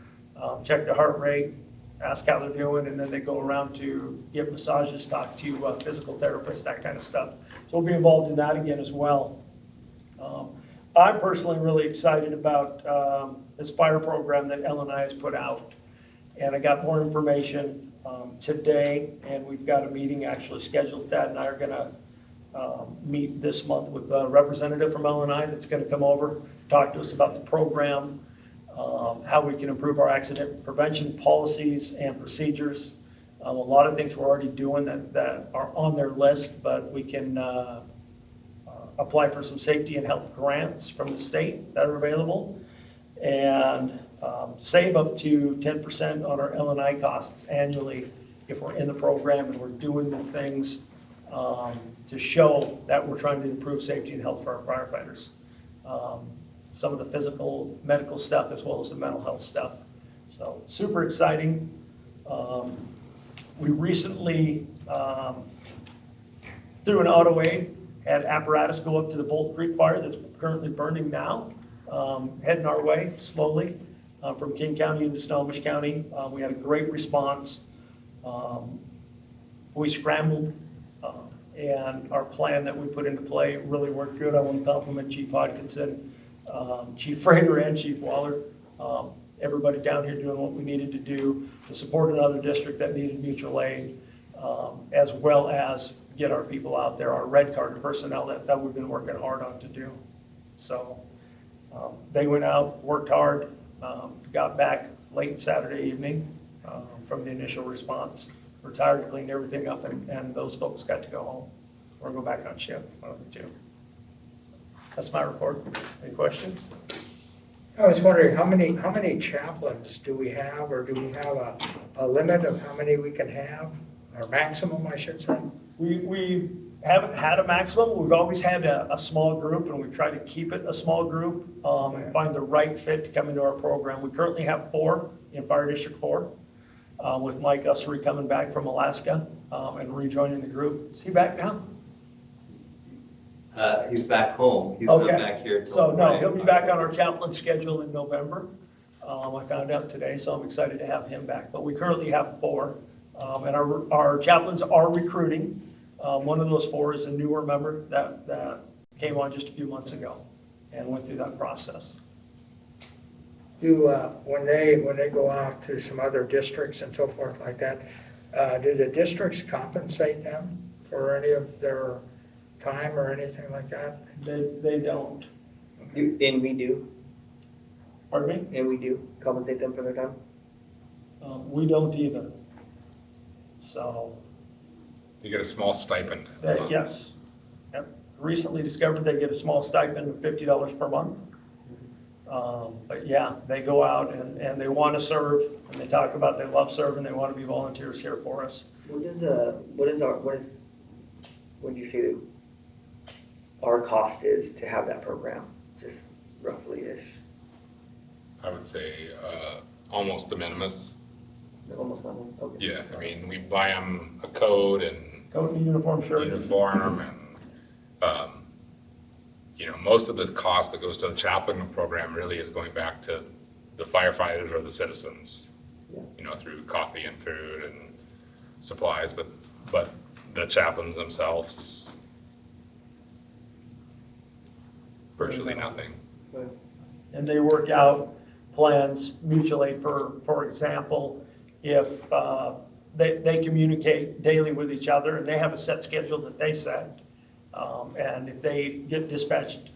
check their heart rate, ask how they're doing, and then they go around to give massages, talk to physical therapists, that kind of stuff. So we'll be involved in that again as well. I'm personally really excited about this fire program that LNI has put out, and I got more information today, and we've got a meeting actually scheduled. Thad and I are going to meet this month with a representative from LNI that's going to come over, talk to us about the program, how we can improve our accident prevention policies and procedures. A lot of things we're already doing that are on their list, but we can apply for some safety and health grants from the state that are available, and save up to 10% on our LNI costs annually if we're in the program and we're doing the things to show that we're trying to improve safety and health for our firefighters. Some of the physical, medical stuff, as well as the mental health stuff. So super exciting. We recently, through an auto aid, had apparatus go up to the Bolt Creek fire that's currently burning now, heading our way slowly from King County into Snohomish County. We had a great response. We scrambled, and our plan that we put into play really worked good. I want to compliment Chief Hodkinson, Chief Frater, and Chief Waller. Everybody down here doing what we needed to do to support another district that needed mutual aid, as well as get our people out there, our red card personnel that we've been working hard on to do. So they went out, worked hard, got back late Saturday evening from the initial response, retired, cleaned everything up, and those folks got to go home or go back on shift, one of the two. That's my report. Any questions? I was wondering, how many chaplains do we have, or do we have a limit of how many we can have, or maximum, I should say? We haven't had a maximum. We've always had a small group, and we've tried to keep it a small group and find the right fit to come into our program. We currently have 4 in Fire District 4, with Mike Ussery coming back from Alaska and rejoining the group. Is he back now? He's back home. He's Okay. not back here till So, no, Friday. he'll be back on our chaplain schedule in November. I found out today, so I'm excited to have him back. But we currently have 4, and our chaplains are recruiting. One of those 4 is a newer member that came on just a few months ago and went through that process. Do, when they go out to some other districts and so forth like that, do the districts compensate them for any of their time or anything like that? They don't. And we do, Pardon me? and we do compensate them for their time. We don't either. So, You get a small stipend. yes. Yep. Recently discovered they get a small stipend of $50 per month. But yeah, they go out and they want to serve, and they talk about they love serving, they want to be volunteers here for us. What do you say that our cost is to have that program, just roughly-ish? I would say almost de minimis. Almost nothing? Okay. Yeah, I mean, we buy them a coat and Coat and uniform shirt. uniform and, most of the cost that goes to the chaplain program really is going back to the firefighters or the citizens, Yeah. through coffee and food and supplies, but the chaplains themselves, virtually nothing. And they work out plans mutually. For example, if they communicate daily with each other, and they have a set schedule that they set, and if they get dispatched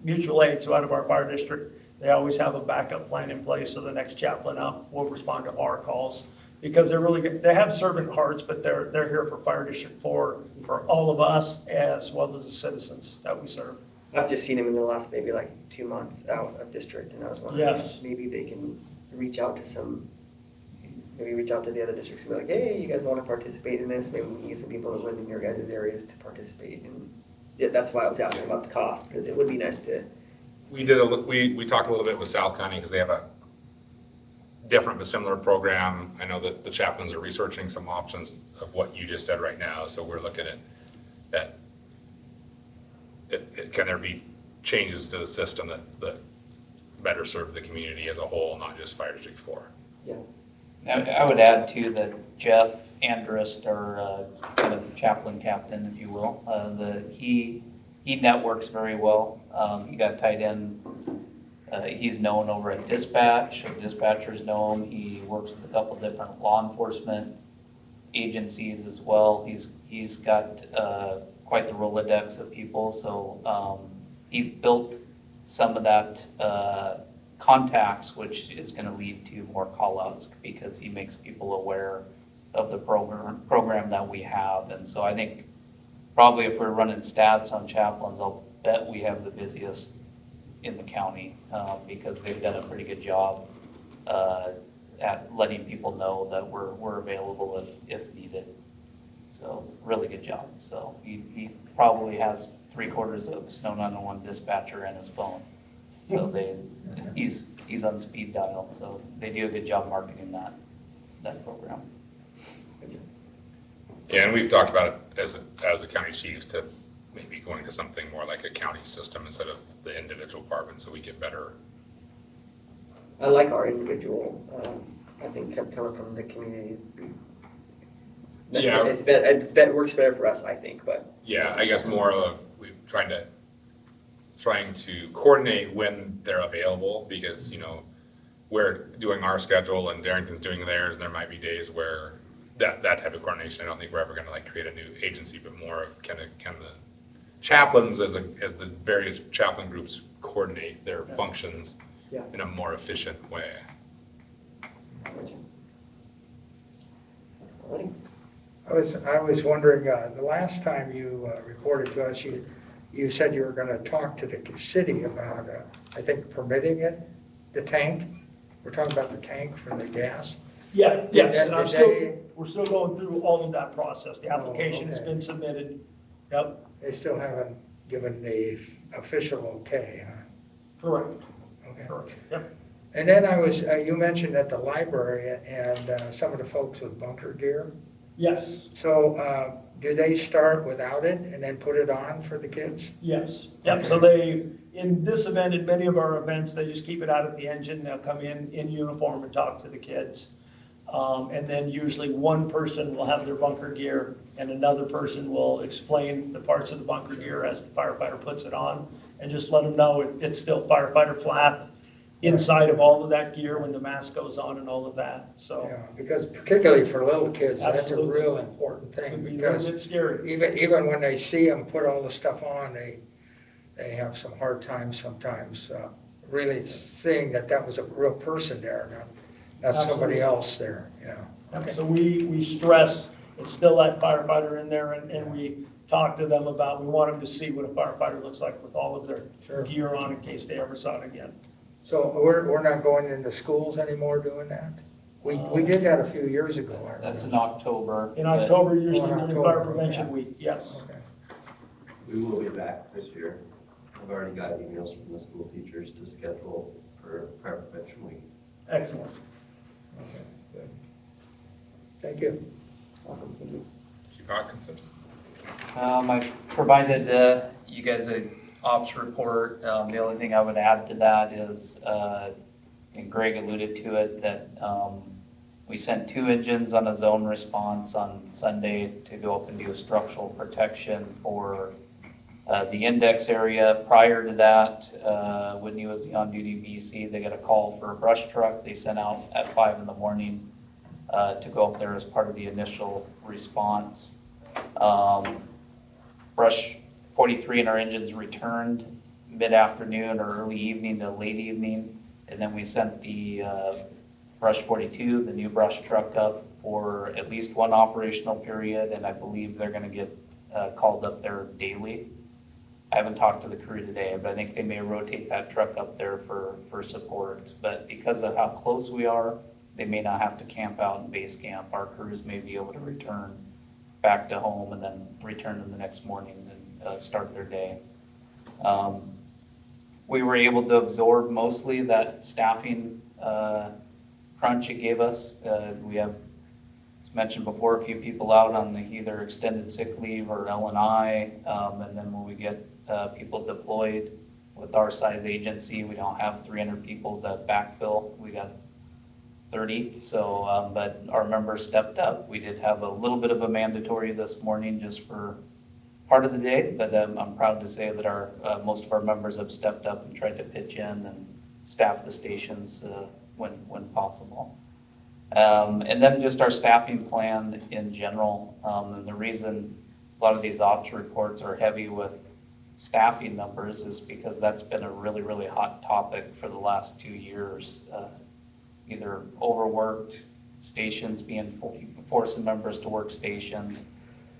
mutual aid, so out of our fire district, they always have a backup plan in place, so the next chaplain up will respond to our calls, because they're really good. They have servant hearts, but they're here for Fire District 4 for all of us as well as the citizens that we serve. I've just seen them in the last maybe like 2 months out of district, and I was wondering Yes. if maybe they can reach out to the other districts and be like, hey, you guys want to participate in this? Maybe we can get some people that live in your guys' areas to participate. And yeah, that's why I was asking about the cost, because it would be nice to. We talked a little bit with South County because they have a different but similar program. I know that the chaplains are researching some options of what you just said right now, so we're looking at that. Can there be changes to the system that better serve the community as a whole, not just Fire District 4? Yeah. I would add too that Jeff Andrist, our kind of chaplain captain, if you will, he networks very well. He got tied in. He's known over at dispatch. Dispatchers know him. He works with a couple different law enforcement agencies as well. He's got quite the Rolodex of people. So he's built some of that contacts, which is going to lead to more call-outs because he makes people aware of the program that we have. And so I think probably if we're running stats on chaplains, I'll bet we have the busiest in the county because they've done a pretty good job at letting people know that we're available if needed. So really good job. So he probably has 3/4 of Snow 911 dispatcher in his phone. So he's on speed dial. So they do a good job marketing that program. Yeah, and we've talked about it as the county chiefs to maybe going to something more like a county system instead of the individual department, so we get better. I like our individual. I think coming from the community. Yeah. It works better for us, I think, but. Yeah, I guess more of we're trying to coordinate when they're available because, we're doing our schedule and Darrington's doing theirs, and there might be days where that type of coordination. I don't think we're ever going to like create a new agency, but more of kind of the chaplains as the various chaplain groups coordinate their functions Yeah. in a more efficient way. Alrighty. I was wondering, the last time you reported to us, you said you were going to talk to the city about, I think, permitting it, the tank. We're talking about the tank for the gas. Yeah, yes, and Did we're still going through all of that process. The application has okay. been submitted. Yep, They still haven't given the official okay, huh? correct, Okay. correct, yep. And then you mentioned at the library and some of the folks with bunker gear. Yes, So do they start without it and then put it on for the kids? yes, yep, so in this event, in many of our events, they just keep it out at the engine, they'll come in uniform and talk to the kids. And then usually one person will have their bunker gear and another person will explain the parts of the bunker gear as the firefighter puts it on, and just let them know it's still firefighter flap inside of all of that gear when the mask goes on and all of that, so. Yeah, because particularly for little kids, that's a Absolutely. real important It thing. can be a little Because bit scary. even when they see them put all the stuff on, they have some hard times sometimes really seeing that was a real person there, not somebody Absolutely. else there. Yeah. Okay. So we stress, it's still that firefighter in there, and we talk to them about, we want them to see what a firefighter looks like with all of their Sure. gear on in case they ever saw it again. So we're not going into schools anymore doing that? We did that a few years ago. I That's in remember. October. In October, usually in during October, Fire Prevention yeah. Week, yes. Okay. We will be back this year. I've already got emails from the school teachers to schedule for Fire Prevention Week. Excellent. Okay, good. Thank you. Awesome. Thank you. Chief Hawkinson. I provided you guys a ops report. The only thing I would add to that is, and Greg alluded to it, that we sent 2 engines on a zone response on Sunday to go up and do a structural protection for the index area. Prior to that, Whitney was the on-duty BC. They got a call for a brush truck. They sent out at 5 in the morning to go up there as part of the initial response. Brush 43 in our engines returned mid-afternoon or early evening to late evening, and then we sent the Brush 42, the new brush truck, up for at least one operational period, and I believe they're going to get called up there daily. I haven't talked to the crew today, but I think they may rotate that truck up there for support. But because of how close we are, they may not have to camp out in base camp. Our crews may be able to return back to home and then return in the next morning and start their day. We were able to absorb mostly that staffing crunch it gave us. We have, as mentioned before, a few people out on the either extended sick leave or L&I, and then when we get people deployed with our size agency, we don't have 300 people to backfill. We got 30, so, but our members stepped up. We did have a little bit of a mandatory this morning just for part of the day, but I'm proud to say that our most of our members have stepped up and tried to pitch in and staff the stations when possible. And then just our staffing plan in general, and the reason a lot of these ops reports are heavy with staffing numbers is because that's been a really, really hot topic for the last 2 years. Either overworked, stations being forcing members to work stations.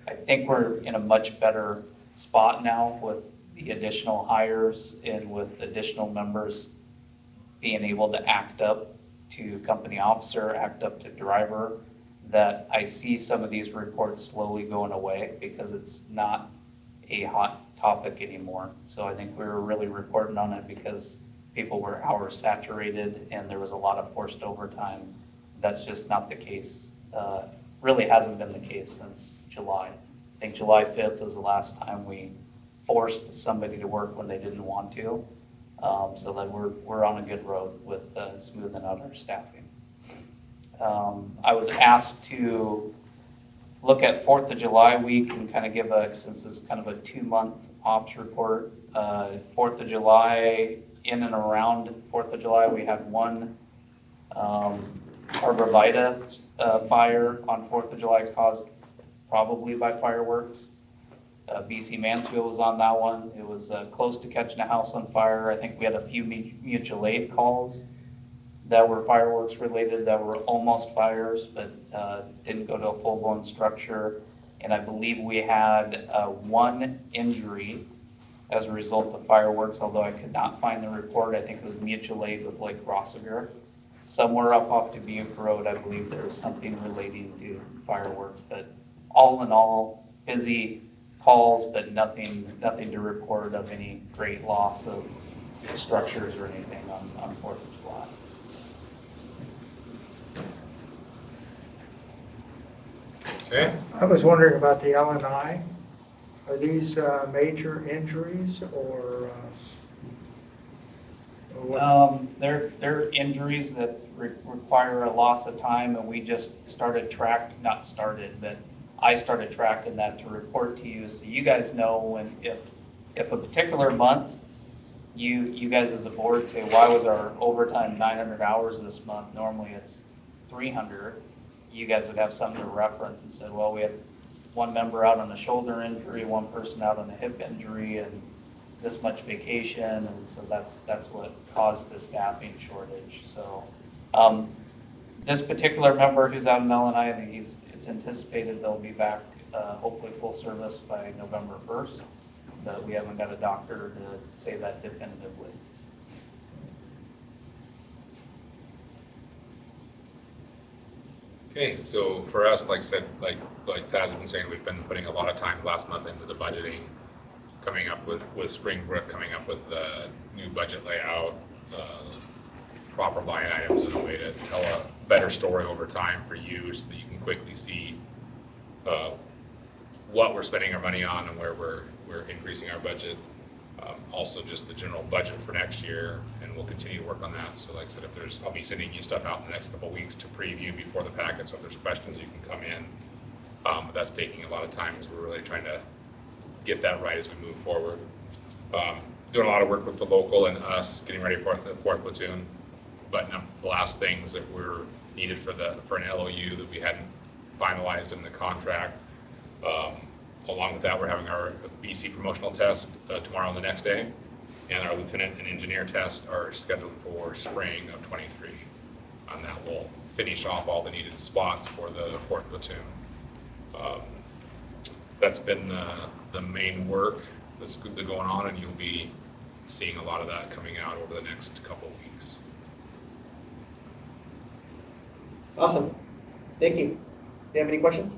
I think we're in a much better spot now with the additional hires and with additional members being able to act up to company officer, act up to driver, that I see some of these reports slowly going away because it's not a hot topic anymore. So I think we were really reporting on it because people were hours saturated and there was a lot of forced overtime. That's just not the case. Really hasn't been the case since July. I think July 5th was the last time we forced somebody to work when they didn't want to. So that we're on a good road with smoothing out our staffing. I was asked to look at 4th of July week and kind of give since this is kind of a 2-month ops report. 4th of July, in and around 4th of July, we had one Arborvitae fire on 4th of July caused probably by fireworks. BC Mansfield was on that one. It was close to catching a house on fire. I think we had a few mutual aid calls that were fireworks related that were almost fires, but didn't go to a full-blown structure. And I believe we had one injury as a result of fireworks, although I could not find the report. I think it was mutual aid with Lake Rossavir. Somewhere up off Dubuque Road, I believe there was something relating to fireworks. But all in all, busy calls, but nothing to report of any great loss of structures or anything on 4th of July. Okay. I was wondering about the LNI. Are these major injuries or what? They're injuries that require a loss of time, and we just I started tracking that to report to you, so you guys know when, if a particular month, you guys as a board say, why was our overtime 900 hours this month? Normally it's 300. You guys would have something to reference and said, well, we had one member out on a shoulder injury, one person out on a hip injury, and this much vacation, and so that's what caused the staffing shortage. So this particular member who's out in LNI, I think it's anticipated they'll be back hopefully full service by November 1st, but we haven't got a doctor to say that definitively. Okay, so for us, like I said, like Tad's been saying, we've been putting a lot of time last month into the budgeting, coming up with Springbrook, coming up with the new budget layout, proper line items, and a way to tell a better story over time for you so that you can quickly see what we're spending our money on and where we're increasing our budget. Also just the general budget for next year, and we'll continue to work on that. So like I said, I'll be sending you stuff out in the next couple of weeks to preview before the packet, so if there's questions, you can come in. But that's taking a lot of time because we're really trying to get that right as we move forward. Doing a lot of work with the local and us, getting ready for the 4th platoon, button up the last things that were needed for an LOU that we hadn't finalized in the contract. Along with that, we're having our BC promotional test tomorrow and the next day, and our lieutenant and engineer tests are scheduled for spring of 23. And that will finish off all the needed spots for the 4th platoon. That's been the main work that's going on, and you'll be seeing a lot of that coming out over the next couple of weeks. Awesome. Thank you. Do you have any questions?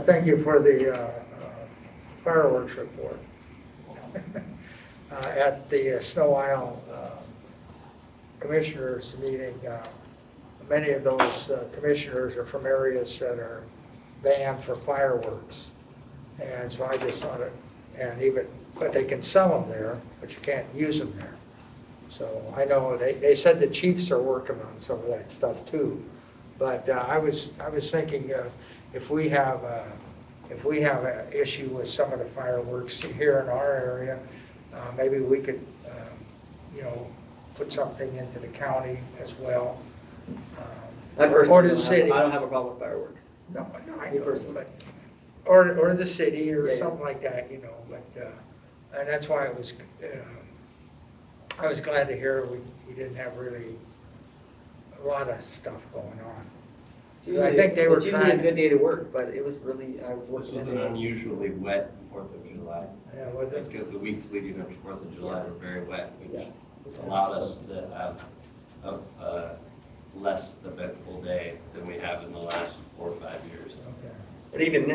Thank you for the fireworks report. At the Snow Isle commissioners meeting, many of those commissioners are from areas that are banned for fireworks. And so I just thought but they can sell them there, but you can't use them there. So I know they said the chiefs are working on some of that stuff too. But I was thinking if we have an issue with some of the fireworks here in our area, maybe we could put something into the county as well, or the city. I don't have a problem with fireworks. No, I Me know, personally. but or the city or Yeah. something like that, But and that's why I was glad to hear we didn't have really a lot of stuff going on. I think they were It's usually a trying. good day to work, but it was really, I was This working. was that an day. unusually wet 4th of July. Yeah, was it? Because the weeks leading up to 4th of July were very wet, Yeah. which allowed us to have a less eventful day than we have in the last 4 or 5 years. Okay. But even then,